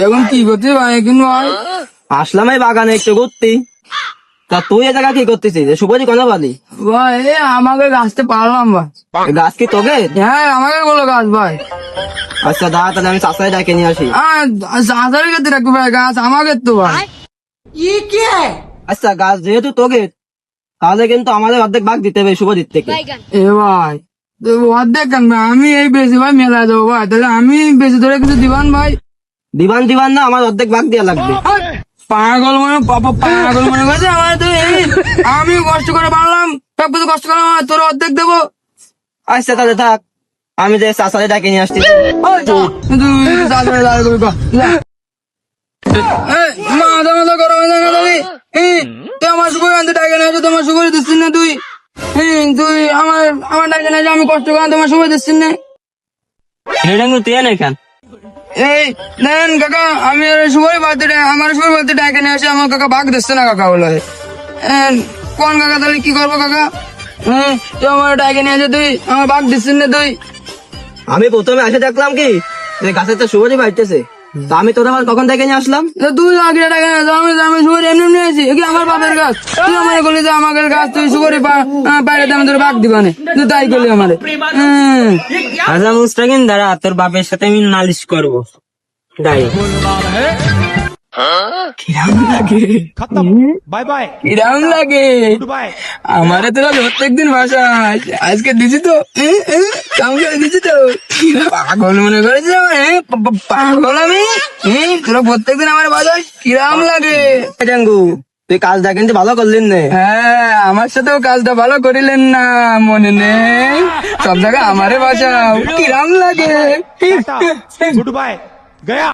এখন কি করছিস ভাই? কিন্তু ভাই আসলাম এই বাগানে একটু ঘুরতে। তা তুই এ জায়গা কি করতেছিস? সুপারি কেন পালি? ভাই আমাকে গাছতে পারলাম ভাই। গাছ কি তোকে? হ্যাঁ আমাকে বলো গাছ ভাই। আচ্ছা দাঁড়া, তাহলে আমি চাষাই ডাকে নিয়ে আসি। সাঁতারে খেতে রাখবো ভাই, গাছ আমাকে তো ভাই। আচ্ছা গাছ যেহেতু তোকে, তাহলে কিন্তু আমাদের অর্ধেক ভাগ দিতে হবে শুভজিৎ থেকে। এ ভাই তো অর্ধেক কেন ভাই? আমি এই বেশি ভাই মেলা দেবো ভাই, তাহলে আমি বেশি ধরে কিছু দিবান ভাই। দিবান দিবান না, আমার অর্ধেক ভাগ দেওয়া লাগবে। পাগল পাগল মনে করছে আমার তো আমি কষ্ট করে বানলাম, সব কিছু কষ্ট করে তোর অর্ধেক দেবো। আচ্ছা তাহলে থাক, আমি যে চাষাই ডাকে নিয়ে আসছি। মাথা মাথা করো না তুমি। তুই আমার সুপারি আনতে ডাকে না, তোমার সুপারি দিচ্ছিস না তুই। তুই আমার আমার ডাকে না, আমি কষ্ট করে তোমার সুপারি দিচ্ছিস না। তুই এনে কেন? এই নেন কাকা, আমি সুপারি বাড়িতে আমার সুপারি বাড়িতে ডাকে নিয়ে আসি, আমার কাকা ভাগ দিচ্ছে না কাকা বলে। কোন কাকা তাহলে কি করবো কাকা? তুই আমার ডাকে নিয়ে আসে, তুই আমার ভাগ দিচ্ছিস না তুই। আমি প্রথমে এসে দেখলাম কি যে গাছের তো সুপারি বাড়তেছে, তা আমি তোর আবার কখন ডেকে নিয়ে আসলাম? তুই আগে ডাকে না, আমি সুপারি এমনি এমনি আছি, কি আমার বাপের গাছ? তুই আমার বলি যে আমাদের গাছ, তুই সুপারি বাইরে আমি তোর ভাগ দিবা না, তুই তাই করলি আমারে। আচ্ছা মুস্তাকিন দাঁড়া, তোর বাপের সাথে আমি নালিশ করবো। দাঁড়িয়ে কিরাম লাগে? बाय बाय কিরাম লাগে? बाय আমারে তোরা প্রত্যেকদিন ভাষায়, আজকে দিছি তো কাম করে দিছি তো। পাগল মনে করেছিস আমার? পাগল আমি? তোরা প্রত্যেকদিন আমার বাজাস, কিরাম লাগে? জাঙ্গু, তুই কাজটা কিন্তু ভালো করলিন নে। হ্যাঁ আমার সাথেও কাজটা ভালো করিলেন না, মনে নেই? সব জায়গায় আমারে বাঁচাও, কিরাম লাগে? गुड बाय गया।